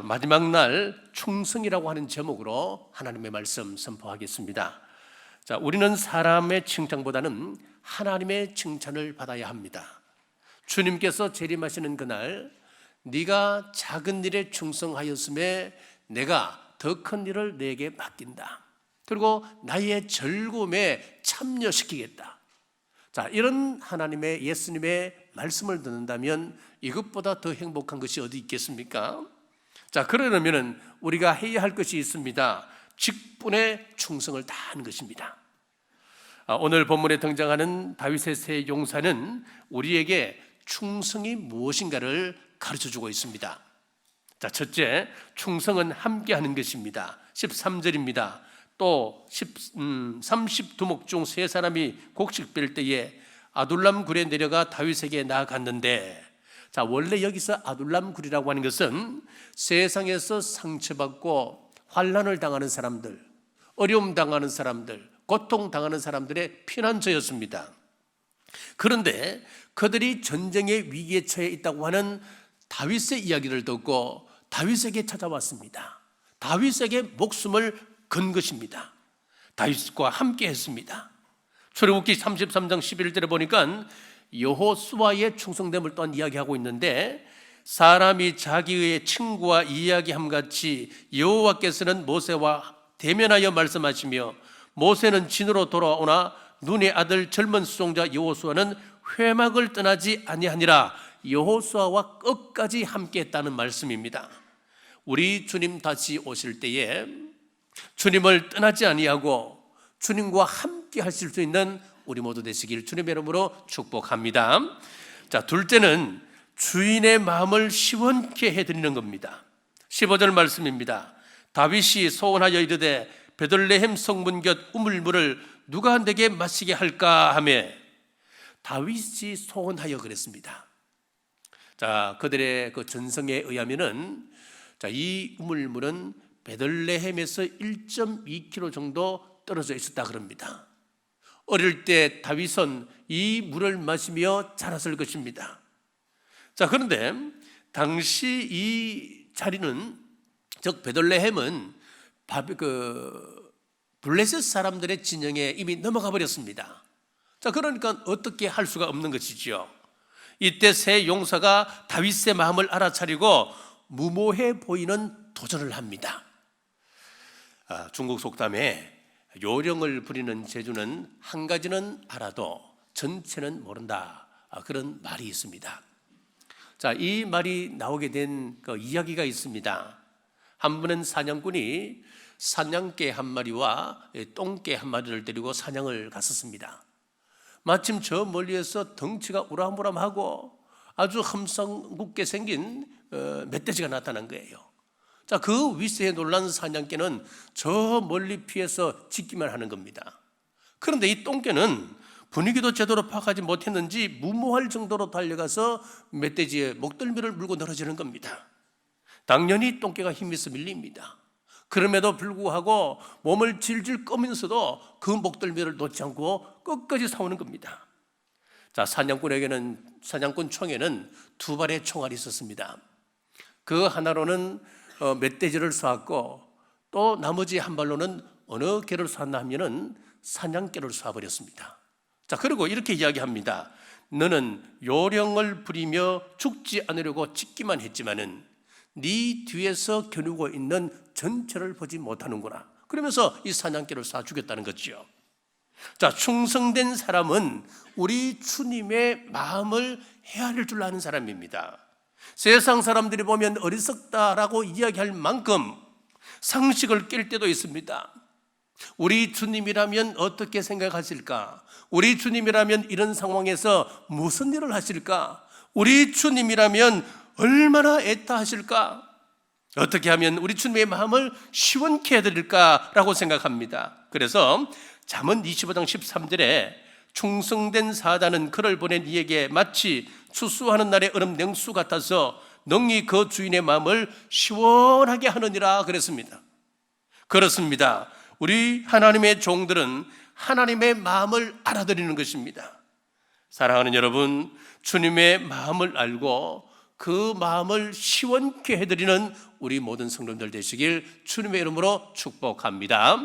마지막 날 충성이라고 하는 제목으로 하나님의 말씀 선포하겠습니다. 자, 우리는 사람의 칭찬보다는 하나님의 칭찬을 받아야 합니다. 주님께서 재림하시는 그날 네가 작은 일에 충성하였음에 내가 더 큰 일을 내게 맡긴다. 그리고 나의 즐거움에 참여시키겠다. 자, 이런 하나님의 예수님의 말씀을 듣는다면 이것보다 더 행복한 것이 어디 있겠습니까? 자, 그러려면 우리가 해야 할 것이 있습니다. 직분에 충성을 다하는 것입니다. 오늘 본문에 등장하는 다윗의 세 용사는 우리에게 충성이 무엇인가를 가르쳐주고 있습니다. 자, 첫째, 충성은 함께하는 것입니다. 13절입니다. 또 30두목 중 세 사람이 곡식 뺄 때에 아둘람 굴에 내려가 다윗에게 나아갔는데, 자, 원래 여기서 아둘람 굴이라고 하는 것은 세상에서 상처받고 환난을 당하는 사람들, 어려움 당하는 사람들, 고통 당하는 사람들의 피난처였습니다. 그런데 그들이 전쟁의 위기에 처해 있다고 하는 다윗의 이야기를 듣고 다윗에게 찾아왔습니다. 다윗에게 목숨을 건 것입니다. 다윗과 함께 했습니다. 출애굽기 33장 11절에 보니까 여호수아의 충성됨을 또한 이야기하고 있는데, 사람이 자기의 친구와 이야기함 같이 여호와께서는 모세와 대면하여 말씀하시며 모세는 진으로 돌아오나 눈의 아들 젊은 수종자 여호수아는 회막을 떠나지 아니하니라. 여호수아와 끝까지 함께했다는 말씀입니다. 우리 주님 다시 오실 때에 주님을 떠나지 아니하고 주님과 함께 하실 수 있는 우리 모두 되시길 주님의 이름으로 축복합니다. 자, 둘째는 주인의 마음을 시원케 해드리는 겁니다. 15절 말씀입니다. 다윗이 소원하여 이르되 베들레헴 성문 곁 우물물을 누가 내게 마시게 할까 하며, 다윗이 소원하여 그랬습니다. 자, 그들의 그 전성에 의하면은, 자, 이 우물물은 베들레헴에서 1.2km 정도 떨어져 있었다 그럽니다. 어릴 때 다윗은 이 물을 마시며 자랐을 것입니다. 자, 그런데 당시 이 자리는, 즉 베들레헴은 블레셋 사람들의 진영에 이미 넘어가 버렸습니다. 자, 그러니까 어떻게 할 수가 없는 것이죠. 이때 세 용사가 다윗의 마음을 알아차리고 무모해 보이는 도전을 합니다. 중국 속담에 요령을 부리는 재주는 한 가지는 알아도 전체는 모른다, 그런 말이 있습니다. 자, 이 말이 나오게 된 그 이야기가 있습니다. 한 분은 사냥꾼이 사냥개 한 마리와 똥개 한 마리를 데리고 사냥을 갔었습니다. 마침 저 멀리에서 덩치가 우람우람하고 아주 험상궂게 생긴 멧돼지가 나타난 거예요. 자, 그 위세에 놀란 사냥개는 저 멀리 피해서 짖기만 하는 겁니다. 그런데 이 똥개는 분위기도 제대로 파악하지 못했는지 무모할 정도로 달려가서 멧돼지의 목덜미를 물고 늘어지는 겁니다. 당연히 똥개가 힘이 있어 밀립니다. 그럼에도 불구하고 몸을 질질 꺼면서도 그 목덜미를 놓지 않고 끝까지 싸우는 겁니다. 자, 사냥꾼 총에는 두 발의 총알이 있었습니다. 그 하나로는 멧돼지를 쏘았고, 또 나머지 한 발로는 어느 개를 쏘았나 하면은 사냥개를 쏘아버렸습니다. 자, 그리고 이렇게 이야기합니다. 너는 요령을 부리며 죽지 않으려고 짖기만 했지만은 네 뒤에서 겨누고 있는 전체를 보지 못하는구나. 그러면서 이 사냥개를 쏴 죽였다는 거죠. 자, 충성된 사람은 우리 주님의 마음을 헤아릴 줄 아는 사람입니다. 세상 사람들이 보면 어리석다라고 이야기할 만큼 상식을 깰 때도 있습니다. 우리 주님이라면 어떻게 생각하실까? 우리 주님이라면 이런 상황에서 무슨 일을 하실까? 우리 주님이라면 얼마나 애타하실까? 어떻게 하면 우리 주님의 마음을 시원케 해드릴까라고 생각합니다. 그래서 잠언 25장 13절에 충성된 사자는 그를 보낸 이에게 마치 추수하는 날의 얼음 냉수 같아서 능히 그 주인의 마음을 시원하게 하느니라 그랬습니다. 그렇습니다. 우리 하나님의 종들은 하나님의 마음을 알아들이는 것입니다. 사랑하는 여러분, 주님의 마음을 알고 그 마음을 시원케 해드리는 우리 모든 성도들 되시길 주님의 이름으로 축복합니다.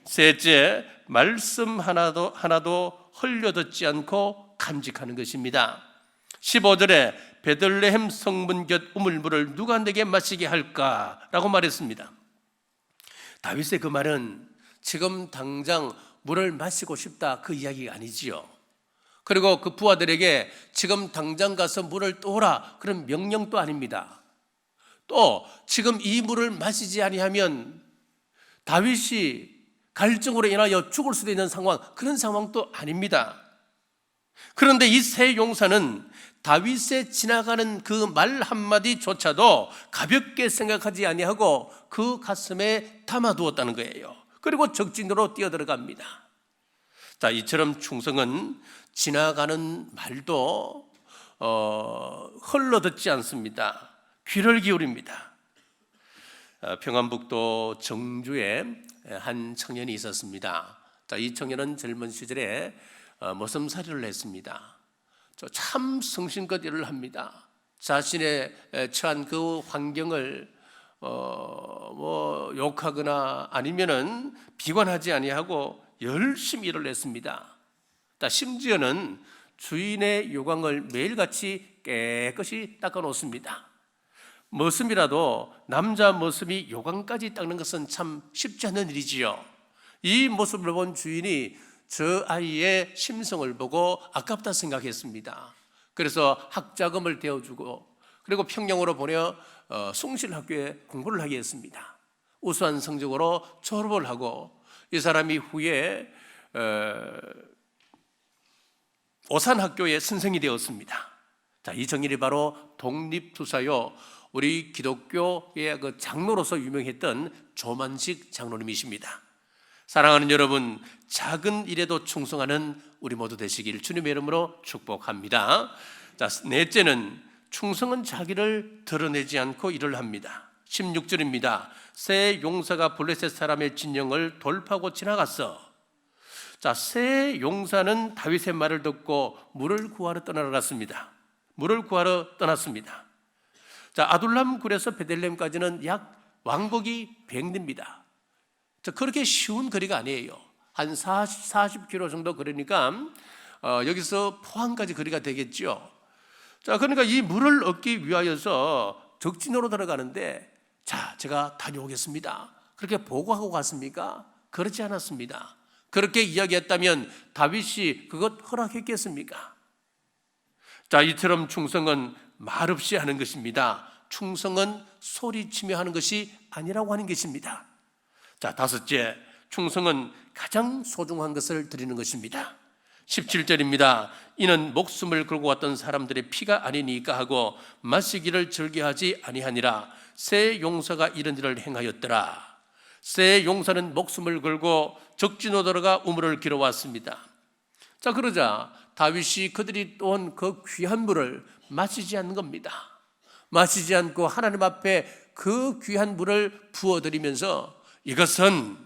셋째, 말씀 하나도 흘려듣지 않고 간직하는 것입니다. 15절에 베들레헴 성문 곁 우물물을 누가 내게 마시게 할까라고 말했습니다. 다윗의 그 말은 지금 당장 물을 마시고 싶다 그 이야기가 아니지요. 그리고 그 부하들에게 지금 당장 가서 물을 떠오라 그런 명령도 아닙니다. 또 지금 이 물을 마시지 아니하면 다윗이 갈증으로 인하여 죽을 수도 있는 상황, 그런 상황도 아닙니다. 그런데 이 세 용사는 다윗의 지나가는 그 말 한마디조차도 가볍게 생각하지 아니하고 그 가슴에 담아두었다는 거예요. 그리고 적진으로 뛰어들어갑니다. 자, 이처럼 충성은 지나가는 말도 흘러듣지 않습니다. 귀를 기울입니다. 평안북도 정주에 한 청년이 있었습니다. 자, 이 청년은 젊은 시절에 머슴살이를 했습니다. 참 성심껏 일을 합니다. 자신의 처한 그 환경을 욕하거나 아니면은 비관하지 아니하고 열심히 일을 했습니다. 심지어는 주인의 요강을 매일같이 깨끗이 닦아 놓습니다. 머슴이라도 남자 머슴이 요강까지 닦는 것은 참 쉽지 않은 일이지요. 이 모습을 본 주인이 저 아이의 심성을 보고 아깝다 생각했습니다. 그래서 학자금을 대어주고 그리고 평양으로 보내 숭실학교에 공부를 하게 했습니다. 우수한 성적으로 졸업을 하고 이 사람이 후에 오산학교의 선생이 되었습니다. 자, 이 청년이 바로 독립투사요 우리 기독교의 그 장로로서 유명했던 조만식 장로님이십니다. 사랑하는 여러분, 작은 일에도 충성하는 우리 모두 되시길 주님의 이름으로 축복합니다. 자, 넷째는 충성은 자기를 드러내지 않고 일을 합니다. 16절입니다. 세 용사가 블레셋 사람의 진영을 돌파하고 지나갔어. 자, 세 용사는 다윗의 말을 듣고 물을 구하러 떠나갔습니다. 물을 구하러 떠났습니다. 자, 아둘람 굴에서 베들레헴까지는 약 왕복이 100리입니다. 그렇게 쉬운 거리가 아니에요. 한 40km 정도 거리니까 여기서 포항까지 거리가 되겠죠. 자, 그러니까 이 물을 얻기 위하여서 적진으로 들어가는데, 자, 제가 다녀오겠습니다, 그렇게 보고하고 갔습니까? 그렇지 않았습니다. 그렇게 이야기했다면 다윗이 그것 허락했겠습니까? 자, 이처럼 충성은 말없이 하는 것입니다. 충성은 소리치며 하는 것이 아니라고 하는 것입니다. 자, 다섯째, 충성은 가장 소중한 것을 드리는 것입니다. 17절입니다. 이는 목숨을 걸고 왔던 사람들의 피가 아니니까 하고 마시기를 즐겨하지 아니하니라. 세 용사가 이런 일을 행하였더라. 세 용사는 목숨을 걸고 적진으로 들어가 우물을 길어왔습니다. 자, 그러자 다윗이 그들이 또한 그 귀한 물을 마시지 않는 겁니다. 마시지 않고 하나님 앞에 그 귀한 물을 부어드리면서 이것은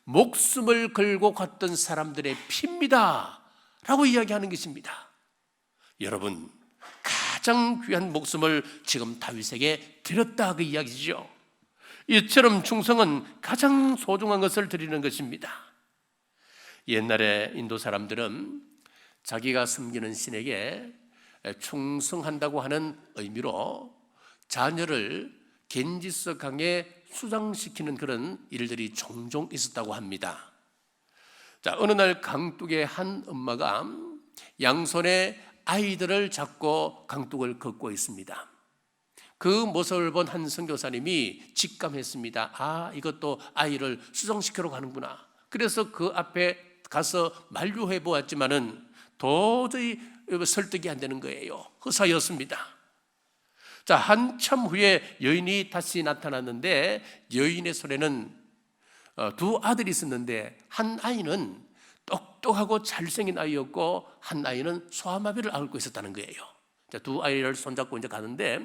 목숨을 걸고 갔던 사람들의 피입니다 라고 이야기하는 것입니다. 여러분, 가장 귀한 목숨을 지금 다윗에게 드렸다 그 이야기죠. 이처럼 충성은 가장 소중한 것을 드리는 것입니다. 옛날에 인도 사람들은 자기가 섬기는 신에게 충성한다고 하는 의미로 자녀를 겐지스 강에 수장시키는 그런 일들이 종종 있었다고 합니다. 자, 어느 날 강둑의 한 엄마가 양손에 아이들을 잡고 강둑을 걷고 있습니다. 그 모습을 본 한 선교사님이 직감했습니다. 아, 이것도 아이를 수정시키러 가는구나. 그래서 그 앞에 가서 만류해 보았지만은 도저히 설득이 안 되는 거예요. 허사였습니다. 자, 한참 후에 여인이 다시 나타났는데 여인의 손에는 두 아들이 있었는데 한 아이는 똑똑하고 잘생긴 아이였고 한 아이는 소아마비를 앓고 있었다는 거예요. 자, 두 아이를 손잡고 이제 가는데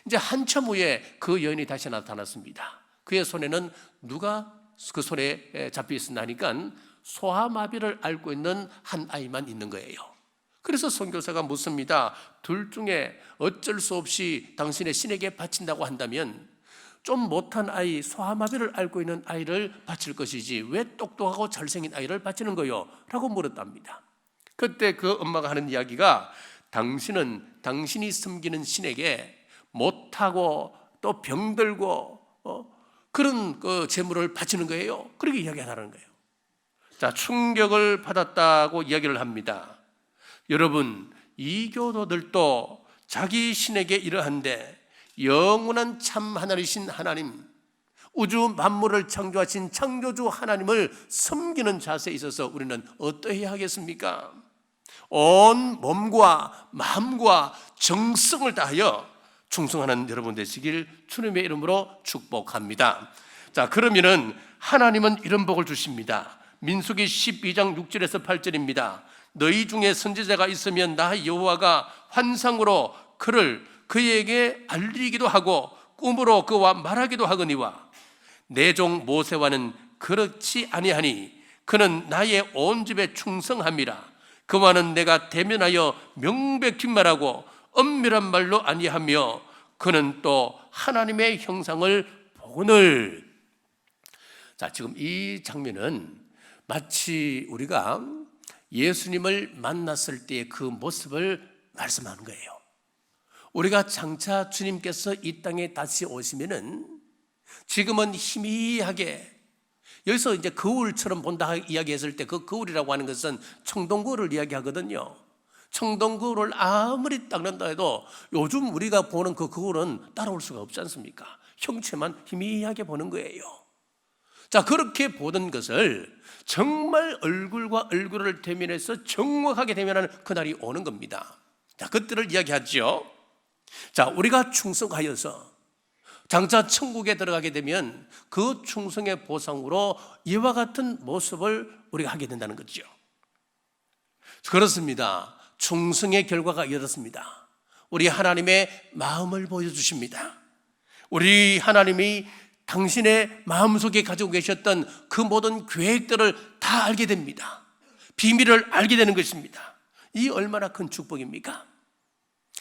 이제 한참 후에 그 여인이 다시 나타났습니다. 그의 손에는 누가 그 손에 잡혀 있었나 하니까 소아마비를 앓고 있는 한 아이만 있는 거예요. 그래서 선교사가 묻습니다. 둘 중에 어쩔 수 없이 당신의 신에게 바친다고 한다면 좀 못한 아이, 소아마비를 앓고 있는 아이를 바칠 것이지 왜 똑똑하고 잘생긴 아이를 바치는 거요? 라고 물었답니다. 그때 그 엄마가 하는 이야기가 당신은 당신이 섬기는 신에게 못하고 또 병들고 그런 그 재물을 바치는 거예요. 그렇게 이야기하는 거예요. 자, 충격을 받았다고 이야기를 합니다. 여러분, 이교도들도 자기 신에게 이러한데 영원한 참 하나님이신 하나님, 우주 만물을 창조하신 창조주 하나님을 섬기는 자세에 있어서 우리는 어떠해야 하겠습니까? 온 몸과 마음과 정성을 다하여 충성하는 여러분 되시길 주님의 이름으로 축복합니다. 자, 그러면은 하나님은 이런 복을 주십니다. 민수기 12장 6절에서 8절입니다. 너희 중에 선지자가 있으면 나 여호와가 환상으로 그에게 알리기도 하고 꿈으로 그와 말하기도 하거니와 내 종 모세와는 그렇지 아니하니 그는 나의 온 집에 충성함이라. 그와는 내가 대면하여 명백히 말하고 엄밀한 말로 아니하며 그는 또 하나님의 형상을 보거늘. 자, 지금 이 장면은 마치 우리가 예수님을 만났을 때의 그 모습을 말씀하는 거예요. 우리가 장차 주님께서 이 땅에 다시 오시면은 지금은 희미하게, 여기서 이제 거울처럼 본다 이야기했을 때 그 거울이라고 하는 것은 청동거울을 이야기하거든요. 청동거울을 아무리 닦는다 해도 요즘 우리가 보는 그 거울은 따라올 수가 없지 않습니까? 형체만 희미하게 보는 거예요. 자, 그렇게 보던 것을 정말 얼굴과 얼굴을 대면해서 정확하게 대면하는 그날이 오는 겁니다. 자, 그때를 이야기하죠. 자, 우리가 충성하여서 장차 천국에 들어가게 되면 그 충성의 보상으로 이와 같은 모습을 우리가 하게 된다는 거죠. 그렇습니다. 충성의 결과가 이렇습니다. 우리 하나님의 마음을 보여주십니다. 우리 하나님이 당신의 마음속에 가지고 계셨던 그 모든 계획들을 다 알게 됩니다. 비밀을 알게 되는 것입니다. 이 얼마나 큰 축복입니까?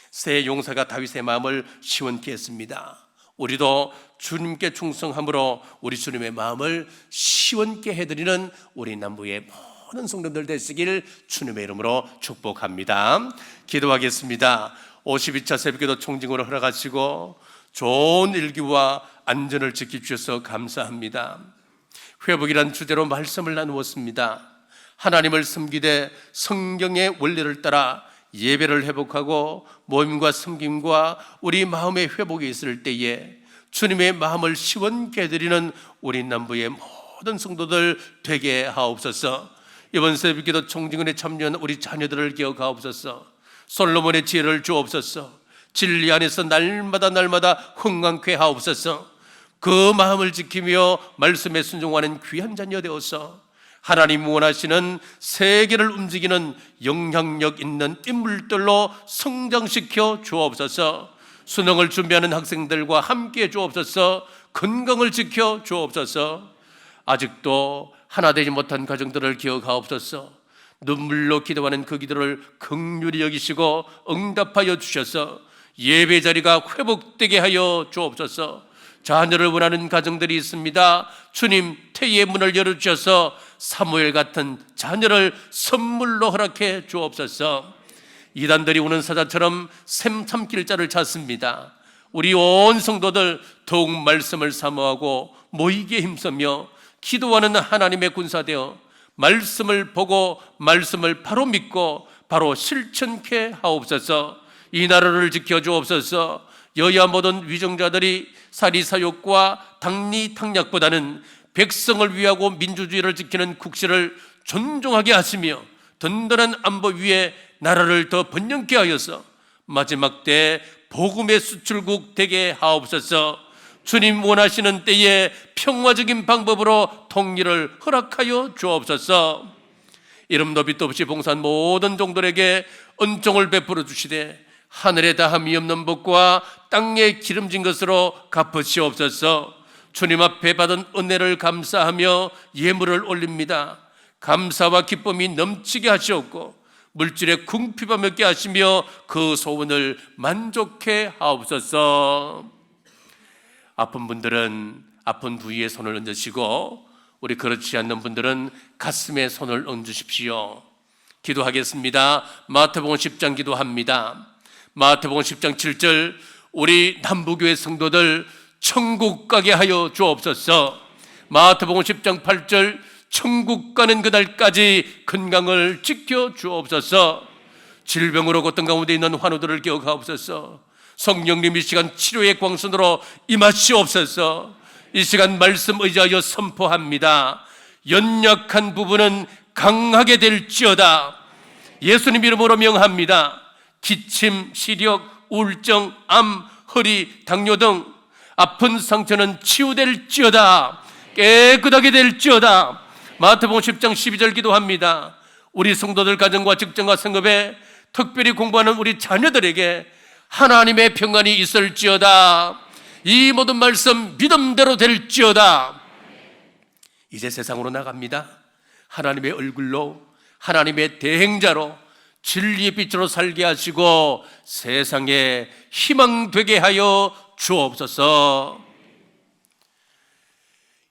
새 용사가 다윗의 마음을 시원케 했습니다. 우리도 주님께 충성함으로 우리 주님의 마음을 시원케 해드리는 우리 남부의 모든 성도들 되시길 주님의 이름으로 축복합니다. 기도하겠습니다. 52차 새벽기도 총징으로 허락하시고 좋은 일기와 안전을 지켜주셔서 감사합니다. 회복이란 주제로 말씀을 나누었습니다. 하나님을 섬기되 성경의 원리를 따라 예배를 회복하고 모임과 섬김과 우리 마음의 회복이 있을 때에 주님의 마음을 시원케 해드리는 우리 남부의 모든 성도들 되게 하옵소서. 이번 새벽기도 총징원에 참여한 우리 자녀들을 기억하옵소서. 솔로몬의 지혜를 주옵소서. 진리 안에서 날마다 흥강케 하옵소서. 그 마음을 지키며 말씀에 순종하는 귀한 자녀 되어서 하나님 원하시는 세계를 움직이는 영향력 있는 인물들로 성장시켜 주옵소서. 수능을 준비하는 학생들과 함께 주옵소서. 건강을 지켜 주옵소서. 아직도 하나 되지 못한 가정들을 기억하옵소서. 눈물로 기도하는 그 기도를 긍휼히 여기시고 응답하여 주셔서 예배 자리가 회복되게 하여 주옵소서. 자녀를 원하는 가정들이 있습니다. 주님, 태의 문을 열어주셔서 사무엘 같은 자녀를 선물로 허락해 주옵소서. 이단들이 오는 사자처럼 샘 참길 자를 찾습니다. 우리 온 성도들 더욱 말씀을 사모하고 모이게 힘쓰며 기도하는 하나님의 군사되어 말씀을 보고 말씀을 바로 믿고 바로 실천케 하옵소서. 이 나라를 지켜주옵소서. 여야 모든 위정자들이 사리사욕과 당리탕략보다는 백성을 위하고 민주주의를 지키는 국시를 존중하게 하시며 든든한 안보 위에 나라를 더 번영케 하여서 마지막 때 복음의 수출국 되게 하옵소서. 주님 원하시는 때에 평화적인 방법으로 통일을 허락하여 주옵소서. 이름도 빛도 없이 봉사한 모든 종들에게 은총을 베풀어 주시되 하늘에 다함이 없는 복과 땅에 기름진 것으로 갚으시옵소서. 주님 앞에 받은 은혜를 감사하며 예물을 올립니다. 감사와 기쁨이 넘치게 하시옵고 물질에 궁핍함 없게 하시며 그 소원을 만족해 하옵소서. 아픈 분들은 아픈 부위에 손을 얹으시고, 우리 그렇지 않는 분들은 가슴에 손을 얹으십시오. 기도하겠습니다. 마태복음 10장 기도합니다. 마태복음 10장 7절, 우리 남부교회 성도들 천국 가게 하여 주옵소서. 마태복음 10장 8절, 천국 가는 그날까지 건강을 지켜 주옵소서. 질병으로 고통 가운데 있는 환우들을 기억하옵소서. 성령님 이 시간 치료의 광선으로 임하시옵소서. 이 시간 말씀 의지하여 선포합니다. 연약한 부분은 강하게 될지어다. 예수님 이름으로 명합니다. 기침, 시력, 우울증, 암, 허리, 당뇨 등 아픈 상처는 치유될지어다. 깨끗하게 될지어다. 마태복음 10장 12절 기도합니다. 우리 성도들 가정과 직장과 생업에 특별히 공부하는 우리 자녀들에게 하나님의 평안이 있을지어다. 이 모든 말씀 믿음대로 될지어다. 이제 세상으로 나갑니다. 하나님의 얼굴로, 하나님의 대행자로, 진리의 빛으로 살게 하시고 세상에 희망 되게 하여 주옵소서.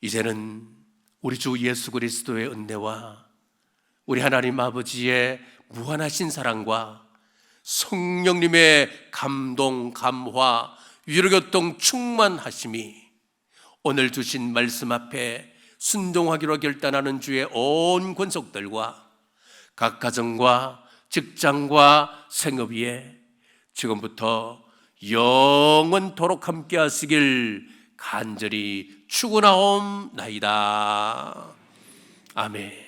이제는 우리 주 예수 그리스도의 은혜와 우리 하나님 아버지의 무한하신 사랑과 성령님의 감동, 감화, 위로교통 충만하심이 오늘 주신 말씀 앞에 순종하기로 결단하는 주의 온 권속들과 각 가정과 직장과 생업 위에 지금부터 영원토록 함께 하시길 간절히 축원하옵나이다. 아멘.